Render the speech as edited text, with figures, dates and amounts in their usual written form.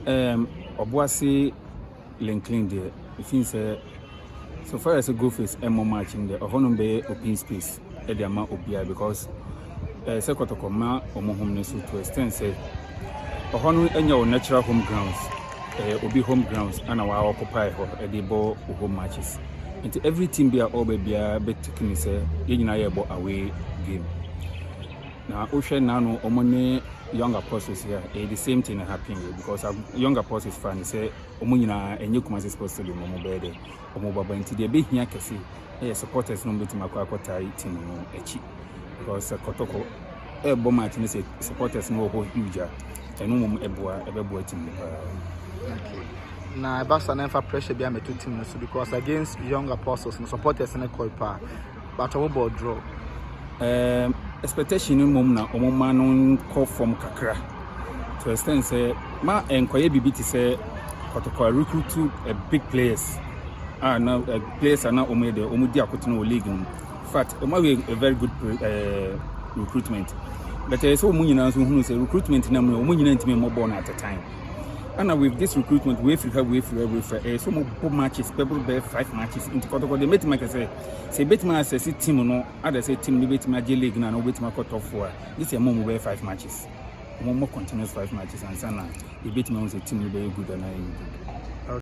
Obuasi Linklin there. It seems so far as a go face more match in the Honumbe open space at the amount of beer because Kotoko ma omo home to extend say Ohonu enya natural home grounds obi home grounds and our occupy at the ball home matches. Into every team be all be taking say away game. Now Ocean Nano Omone younger apostles here, the same thing happening because younger apostles fan say Omunina and you come as supposed to be Momobede or Mobaba into the big here can see supporters no to Makota team echi because Kotoko Bomat say supporters no huge and no Eboa team. Now about never pressure behind the two teams because against young apostles and supporters in a coipa, but a ball draw. Expectation in mom na omoma no call from kakra to extend say ma enkoye bibiti say Kotoko recruit to big players now players are now omede omudi akoto league. In fact it might be a very good recruitment but so munyina so hunu say recruitment na munyina ntime mo born at a time. And with this recruitment, we free so more matches, people bear 5 matches into Kotoko. They made make say bet my say team no, other say team debate my league na no bet my cut off for. This year more 5 matches, more continuous 5 matches, and sana debate my say team will be good and I good.